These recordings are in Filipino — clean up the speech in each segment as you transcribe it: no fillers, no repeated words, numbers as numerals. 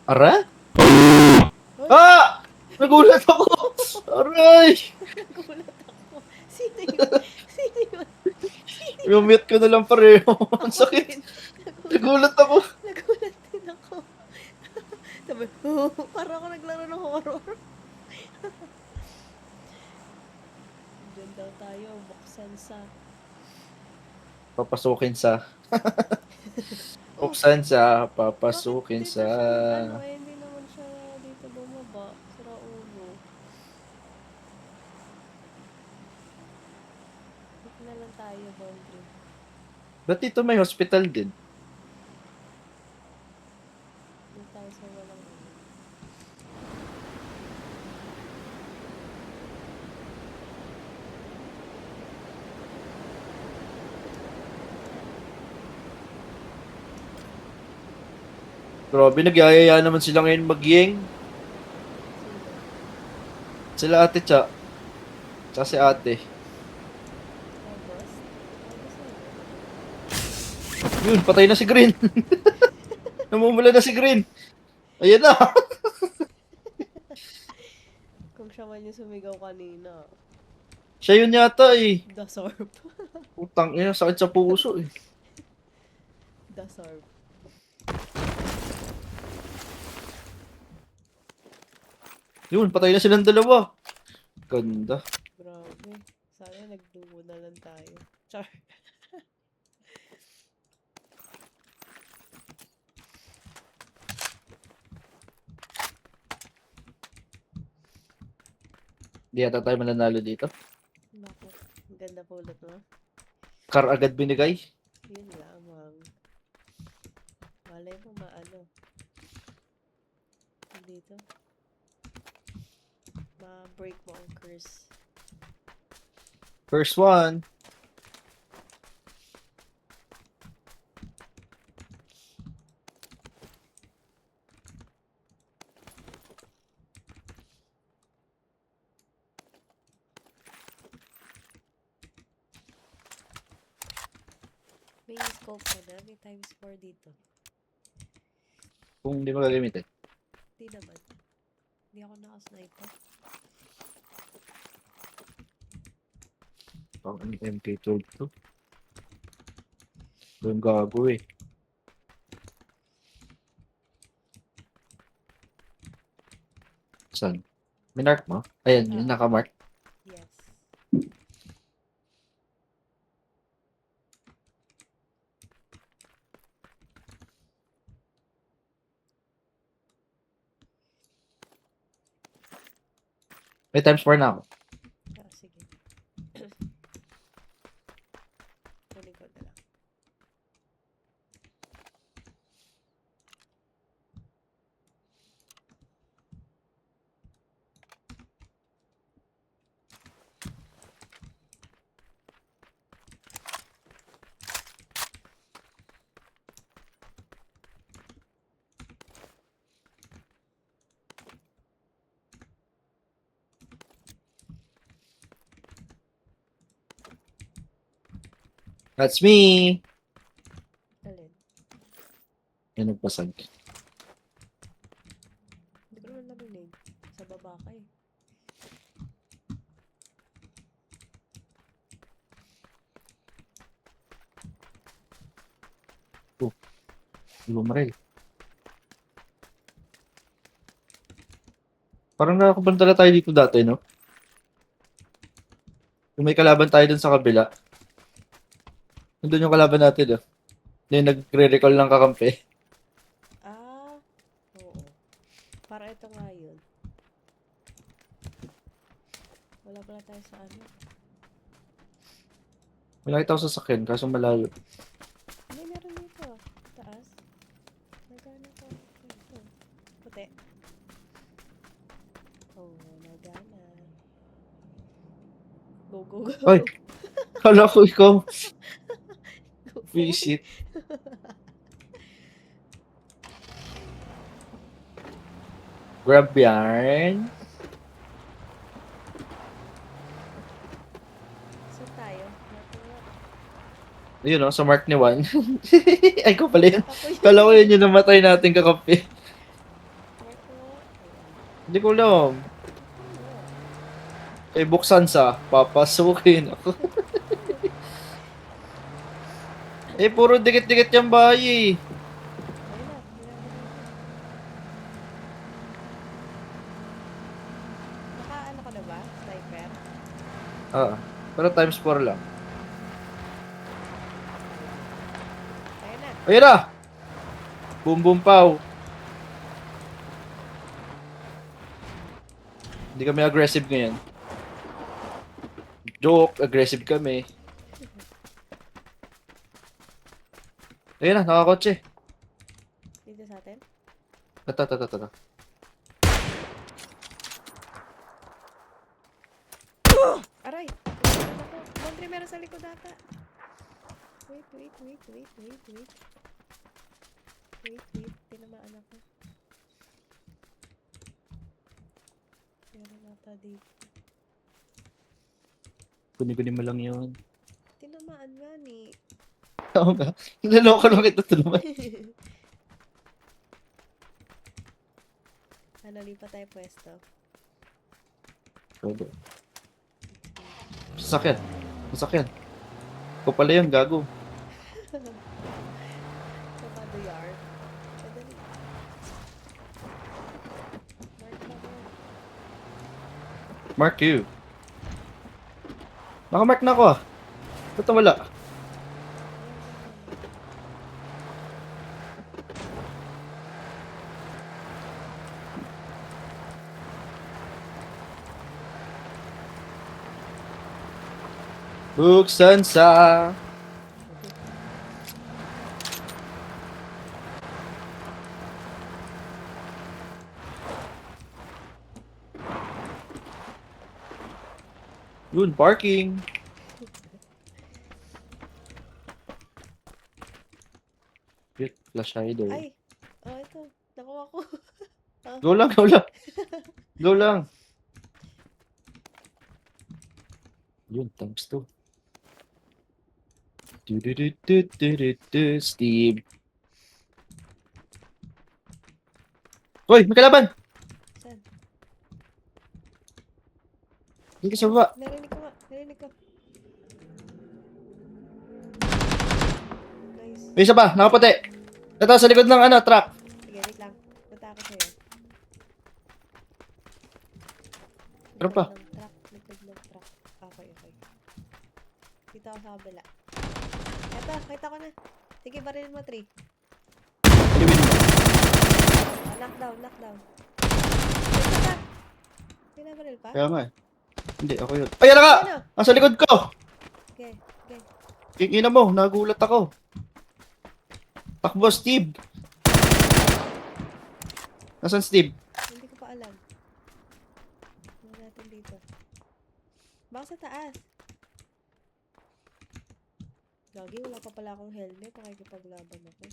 Ara? Ay! Ah! Nagulat ako! Aray! Nagulat ako. Sino yun? Sino yun? Sino yun? I-mute ko na lang pareho. Ang Ako sakit. din. Nagulat. Nagulat ako. Nagulat din ako. Sabi, parang ako naglaro ng horror. Diyan daw tayo, buksan sa... Papasukin sa... Oh, Buksan sa... bakit Papasukin dito sa... siya ano eh, hindi naman siya dito bumaba. Sira ulo. Dito na lang tayo, Bondre. Ba't dito may hospital din? Dito tayo sa walang ano. Grabe, nagyayaya naman sila ngayon mag-yeng. Sino? Sila ate Cha. Tsaka si ate. August? August na yun. Yun, patay na si Green. Namumula na si Green. Ayan na. Kung siya man yung sumigaw kanina. Siya yun yata eh. The Sorb. Utang ina, sakit sa puso eh. The Sorb. Yun, patay na silang dalawa. Ganda. Grabe. Sana nagdugo na lang tayo. Char. Di yata tayo mananalo dito. Bakit? Ang ganda po ulit mo. Car agad binigay. Yun lamang. Malay mo maano. Dito. Ma-break mo ang curse. First one. May scope ka na. May times 4 dito. Kung hindi mo gagamitin. Di naman. Hindi ako nakasniper. Pang MK12 to. Doon gago eh. Saan? Minark mo? Ayan, yung nakamark. Yes. May times 4 na ako. Ah, sige. Kunin ko na lang. That's me! Alin? Yan nagpasag. Hindi ko naman narinig. Sa baba ka eh. Lumarel. Parang nakakabantala tayo dito dati, no? Yung may kalaban tayo dun sa kabila. Nandun yung kalaban natin, no? Yung nagre-recall ng kakampi. Ah, oo. Para ito nga yun. Wala pala tayo sa ano. May nakita ko sa sakyan, kaso malayo. May meron dito. Taas. Nagana ko. Ito. Puti. Oh, nagana. Go, go, go. Ay! Kala ko ikaw. Go, go. Visit. Grab yarn. Saan tayo? Natin nga. Ayun, no? Sa mark ni Juan. Ay, ko pala yun. Ako yun. Kala ko yun yung namatay natin kakampi. Hindi ko alam. Eh, buksan sa, papasukin ako. Eh, puro dikit-dikit yung bahay eh. Ayun na, ginagawa natin. Naka-ano ka na ba? Sniper? Ah, pero times 4 lang. Ayun na. Ayun na! Boom boom pow. Hindi kami aggressive ngayon. Joke, aggressive kami. Ayun na, nakakotse. Dito sa atin. Tata. Aray! Ano ako? Laundry meron sa likod ata. Wait. Tinamaan ako. Meron ata dito. Kunin mo lang yun. Tinamaan nga ni. Oo nga. Niloloko lang kita tulungan. Ano, lipat tayo pwesto. Pwede. Sasakyan. Ikaw pala yun, gago. Sa Mado Yard. Madali. Mark na mo. Mark you. Nakamark na ako ah. Ba't wala? Buksan sa... Yun, parking. Wait, flash hider. Ay! Oh, ito. Nakuha ko. Go lang. Go lang. Yun, times 2. Steve. Hoy, may kalaban! Saan? Hindi ka sa baba. Narinig ko. Nice. May isa pa, nakaputi. Ito, sa likod ng truck. Sige, wait lang. Punta ako sa'yo. Ano pa? Likod ng truck. Okay. Dito ako sa kabila. Eto, kita ko na. Sige, barilin mo, 3. Aliwin mo. Knockdown. Ito pa. Pinabaril pa? Kaya nga eh. Hindi, ako yun. Ay, ala ka! Ano? Nasa likod ko! Okay. Kikina mo, nagulat ako. Takbo, Steve. Nasaan Steve? Hindi ko pa alam. Tingnan natin dito. Baka sa taas. Gagi, wala pa pala akong helmet. Nakikipaglaban ako.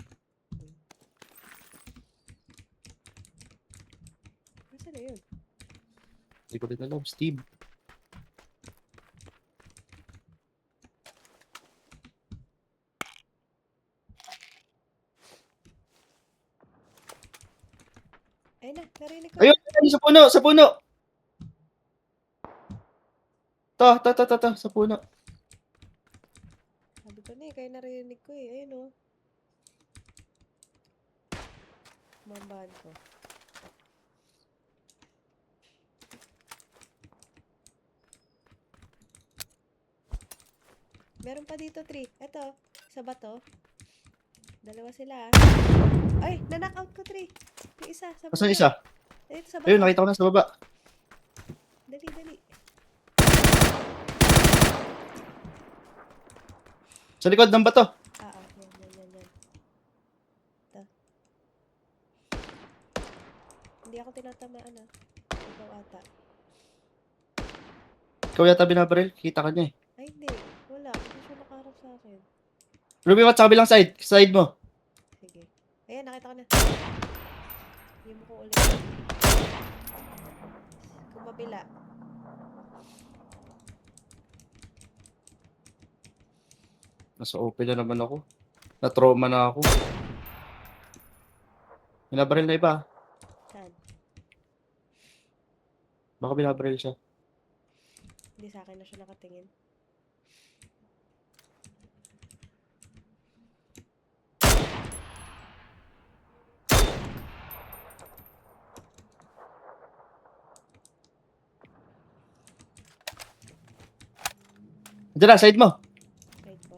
Nasaan na yun? Hindi ko rin alam, Steve. Ayun na, narinig ko. Ayun, sa puno! Sa puno. Sabi ko na kaya narinig ko Ayun o. Mambahan ko. Meron pa dito, 3. Eto, sa bato. Dalawa sila Ay, na-knock out ko, 3. Yung isa, sa bato. Nasaan isa? Dito sa bato. Ayun, nakita ko na sa baba. Dali. Sa likod ng bato. Yan. Ito. Hindi ako tinatamaan Ikaw ata. Ikaw yata binabaril. Kita ka niya eh. Ay, hindi. Wala. Hindi siya nakaharap sa akin. Ruby, sa kabilang side. Side mo. Sige. Ayan, nakita ko na. Hindi mo ko ulit. Kumabila. Nasa open na naman ako. Na-trauma na ako. Binabaril na iba. Saan? Baka binabaril siya. Hindi sa akin na siya nakatingin. Diyan na, side mo. Side ko.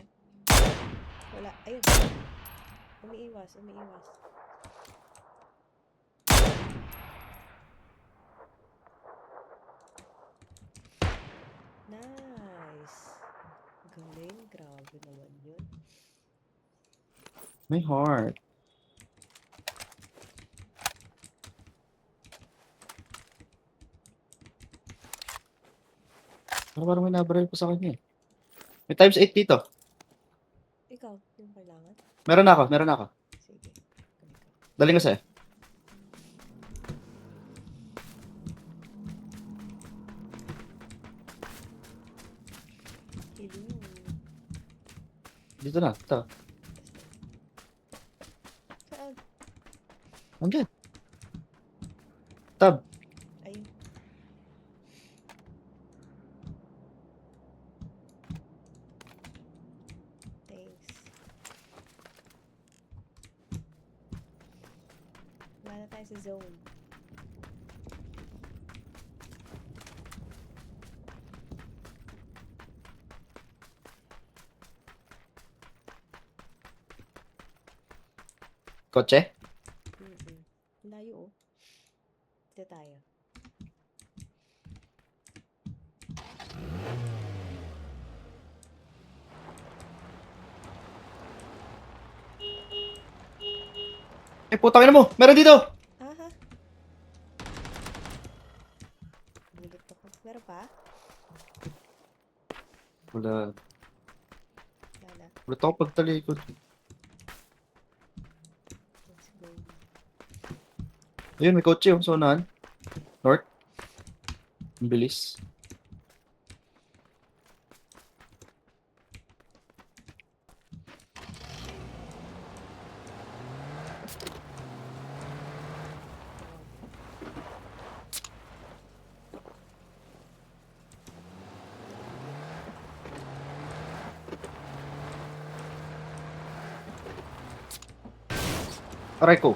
Wala. Ayun. Umiiwas, umiiwas. Nice. Galing. Grabe naman yun. My heart. Parang may nabaril pa sa kanya eh. May times 8 dito. Ikaw, yung kailangan? Meron na ako, meron na ako. Sige. Galing ka. Daling ko sa'yo. Hello. Dito na, ito. Saan? Andiyan. Tab. Ayun. Thanks. Wala na tayo sa zone. Kotse. Layo oh. Dito tayo. Eh, putang ina mo! Meron dito! Aha. Bulit ako. Meron pa? Wala. Wala na. Wala ako pagtalikod. Let's go. Ayun, may kotse yung sa unahan. North. Ang bilis. Aray ko.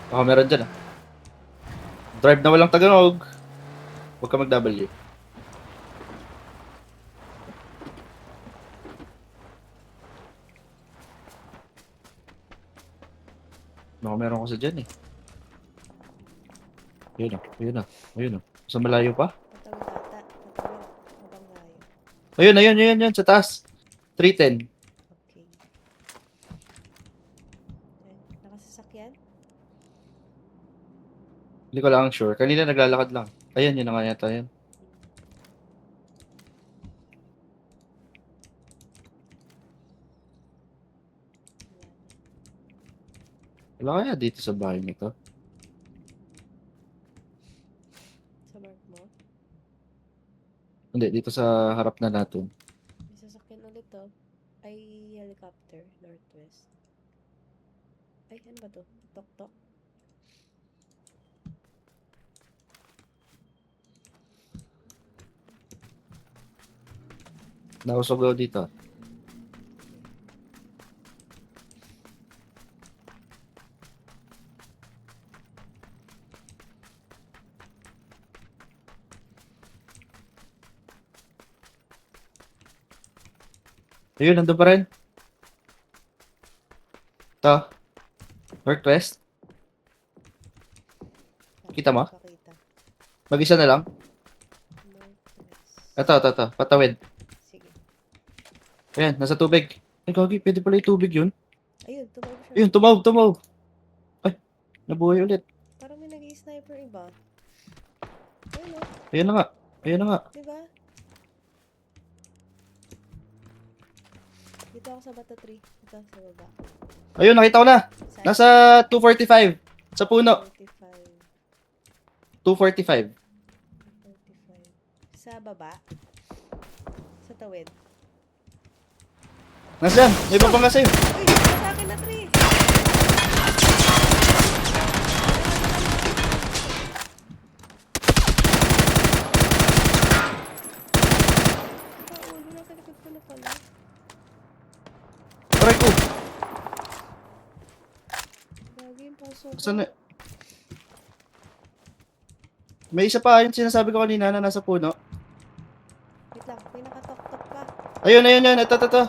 Baka meron dyan ah. Drive na walang Tagalog. Huwag ka mag-W. Baka meron ko sa dyan eh. Ayun ah, ayun ah, ayun ah. Sa malayo pa? Patawid ata. Patawid. Habang tayo. Ayun, ayun, ayun, ayun, sa taas. 310. Okay. Ayan. Nakasasakyan? Hindi ko lang sure. Kanina naglalakad lang. Ayan, yun na nga yata yun. Wala na. Wala kaya dito sa bahay nito? Sa mark mo? Hindi, dito sa harap na natin. May sasakyan ulit to. Ay, helicopter. Northwest. Ay, ano ba to? Tok-tok? Nausog daw dito. Ayun, nandun pa rin. Ito. Northwest. Kita mo? Pakita. Mag-isa na lang. Northwest. Ito. Patawid. Sige. Ayan, nasa tubig. Ay, gagi, pwede pala yung tubig yun. Ayun, tumawag siya. Ayun, tumawag. Ay, nabuhay ulit. Parang may nag-i-sniper iba. Ayun o. Ayun na nga. Ayun na nga. Diba? Dito ako sa bato 3. Ito, sa baba. Ayun, nakita ko na. Saan? Nasa 245. Sa puno. 45. 245. 45. Sa baba? Sa tawid? Nasaan? May babangga sa'yo. Uy! Sa akin na 3! Ulo, nasa likod ko na pala. Try ko. Lagi yung paso ko. Saan na? May isa pa, yung sinasabi ko kanina na nasa puno. Wait lang, may nakatok-tok pa. Ayun, ayun, ayun. Ito.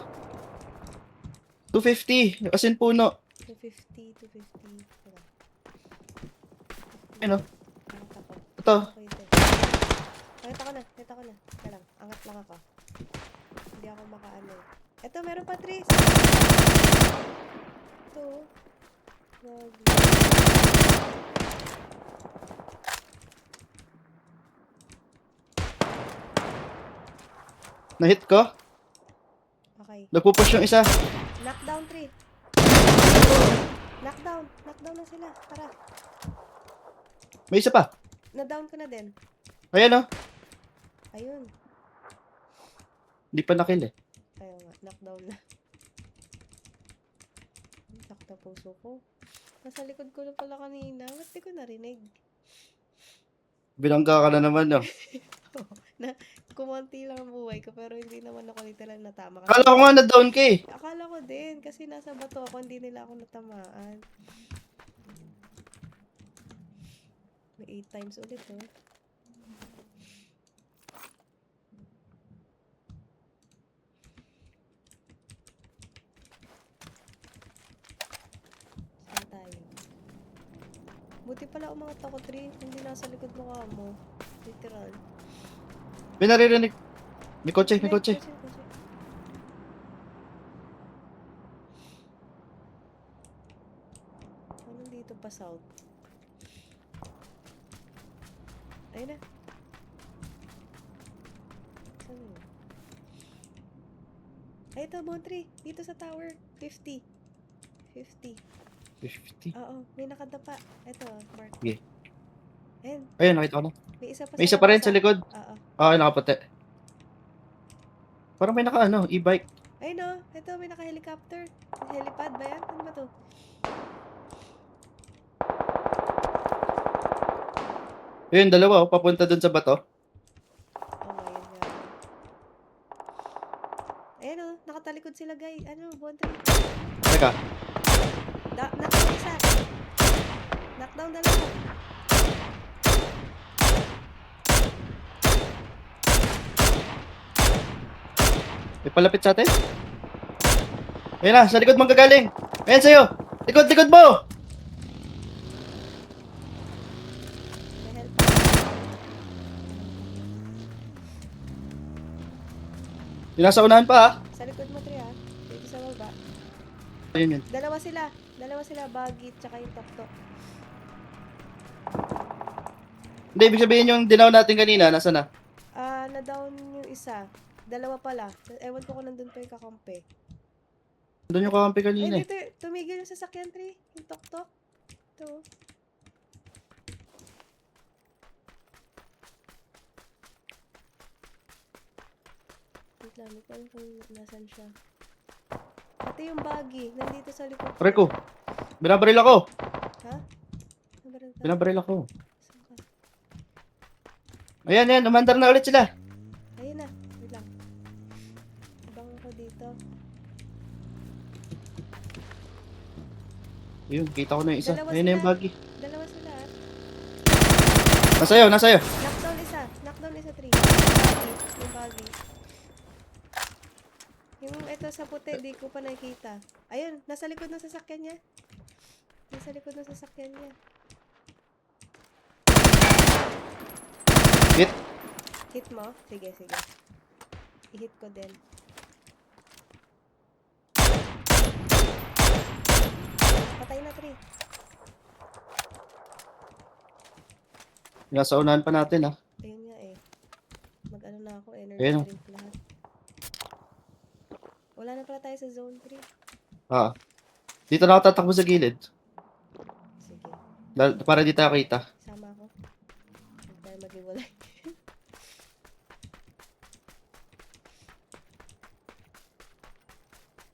250. As in puno. 250, 250. Wala. Ayun, oh. Nakatakot. Ito. Okay, ito. Nakita ko na. Teka lang, angat lang ako. Hindi ako makaano. Ito, meron pa 3. Ito. Wag. Na-hit ko. Okay. Nagpupush yung isa. Knockdown 3. Knockdown. Knockdown na sila. Tara. May isa pa. Na-down ko na din. Ayan, oh. Ayun. Hindi pa nakill eh. Ayaw nga. Knockdown na. Sakta puso ko. Nasa likod ko na pala kanina. Ba't di ko narinig? Binangga ka na naman, no. Kumonti lang ang buhay ko pero hindi naman ako literal natama. Akala ko nga na-down ka eh. Akala ko din kasi nasa bato ako hindi nila ako natamaan. May 8 times ulit oh. Saan tayo? Buti pala umangat ako 3 hindi nasa likod mukha mo. Literal. May naririnig. May kotse. Kotse. Anong dito pa south? Ayun na. Saan yun? Ay, ito, Montry. Dito sa tower. 50. 50. 50. Oo, may nakadapa. Ito, mark. Sige. Ayun, Ayun, nakita ko na. may isa pa May isa pa rin sa likod. Oo. Ah, nakaputi. Parang may e-bike. Ayun o, ito, may naka-helicopter. Helipad ba yan? Ano ba to? Ayun, dalawa, oh, papunta dun sa bato. Oo, ayun nga. Ayun o, nakatalikod sila, guys. Ano, Montry? Teka, Knockdown isa. Knockdown dalawa. may palapit sa atin. Ayun na, sa likod mong gagaling. Ayun sa'yo. Likod mo! May help. Yung nasa unahan pa, ah. Sa likod mo, Tri, ha? Dito sa baba. Ayun yun. Dalawa sila, buggy, tsaka yung tok-tok. Hindi, ibig sabihin yung dinaw natin kanina, nasa na? Na-down yung isa. Dalawa pala. Ewan ko kung nandun pa yung kakampi. Doon yung kakampi Ay, kanina eh. dito, tumigil yung sasakyan, Tri. Yung tok-tok. Ito. Wait lang, hindi ko alam kung nasan siya. Ito yung buggy. Nandito sa likod. Pare ko, binabaril ako. Ha? Nabaril ka? Binabaril ako. Saan ka? Ayan, umandar na ulit sila. Ayun na. Wait lang. Abang ako dito. Ayun, kita ko na yung isa. Dalawa Ayun na yung sila. buggy. Dalawa sila. Nasa'yo. Knockdown isa. Knockdown isa, 3. Yung buggy. Yung ito sa puti, di ko pa nakikita. Ayun, nasa likod ng sasakyan niya. Nasa likod ng sasakyan niya. Hit. Hit mo? Sige. I-hit ko din. Patay na, 3. Nasa unahan pa natin, ah. Ayun nga eh. Mag-ano na ako, energy Ayun. drink lahat. Wala na pala tayo sa zone 3. Ah. Dito na ako tatakbo sa gilid. Sige, Para di tayo kita. sama ako. Huwag tayo mag-iwalay.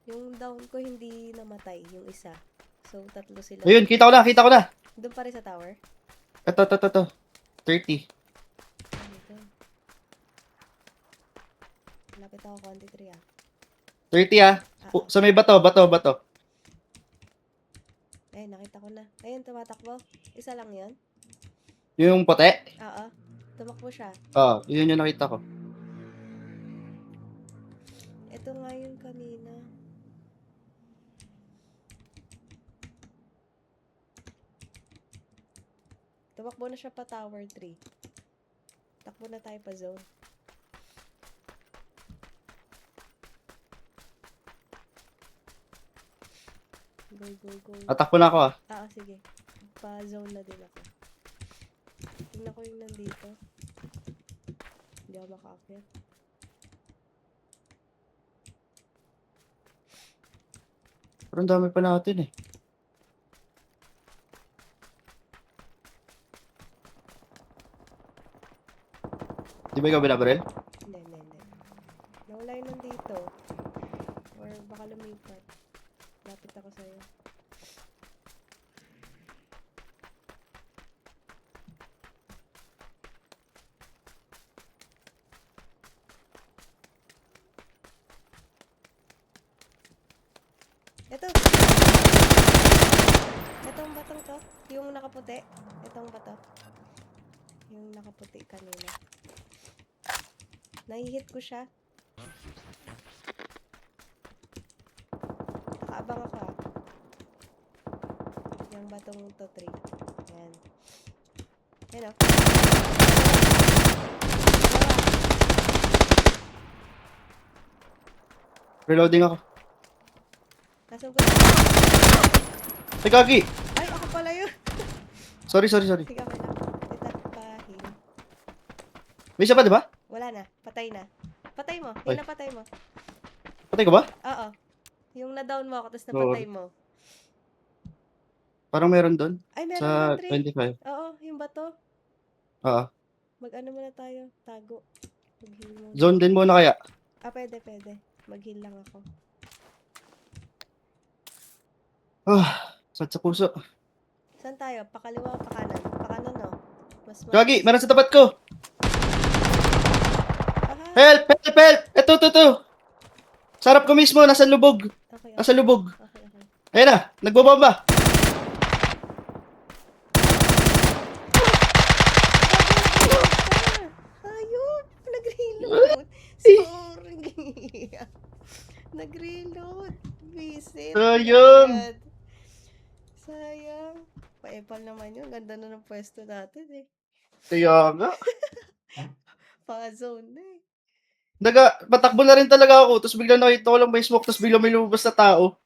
Yung down ko hindi namatay, yung isa. So, tatlo sila. Ayun, kita ko na. Doon pa rin sa tower? Ito. 30. Ano ito? Lapit ako konti 3 ah. 30 ah. Sa may bato. Ay, nakita ko na. Ayun, tumatakbo. Isa lang yun? Yung puti? Oo. Tumakbo siya. Yun yung nakita ko. Ito nga yung kanina. Tumakbo na siya pa tower 3. Takbo na tayo pa zone. Go. Atakbo na ako ah. Sige. Pa zone na din ako. Tingnan ko yung nandito. Hindi ako makaakyat. Pero ang dami pa natin eh. Di ba ikaw binabaril? Hindi. Nawala yun nandito. Or baka lumipat. Lapit ako sa'yo. Ito! Itong batong to. Yung nakaputi. Itong bato. Yung nakaputi kanina. Nahihit ko siya. Nakaabang ako ah. Yung batong to 3. Yan. Yan oh. Reloading ako. Nasugod. Ay, gagi! Ay, ako pala yun. Sorry. Sige, okay lang. Ito, pahin. May isa pa, di ba? Wala na. Patay na. Patay mo. Ay. Yung napatay mo. Patay ko ba? Oo. Yung na-down mo ako, tapos napatay mo. Parang meron doon. Ay, meron Sa doon, 25. 3. Oo, yung bato. Oo. Mag-ano muna tayo. Tago. Mag-heal muna. Zone din muna kaya. Pwede. Mag-heal lang ako. Sakit sa puso. Saan tayo? Pakaliwa o pakanan? Pakanan, no? Mas Gagi, meron sa tapat ko! Aha. Help! Ito! Sarap ko mismo, nasa lubog. Okay. Nasa lubog. Okay. Ayan na, nagbobomba. Hayop! Nag-reload! Sorry! Nag-reload! Visit! Sayang. Sayang! Pa-epal naman yun. Ganda na ng pwesto natin eh. Kaya nga. Pa-zone na eh. Patakbo na rin talaga ako, tapos bigla nakita ko lang may smoke, tapos bigla may lumabas na tao.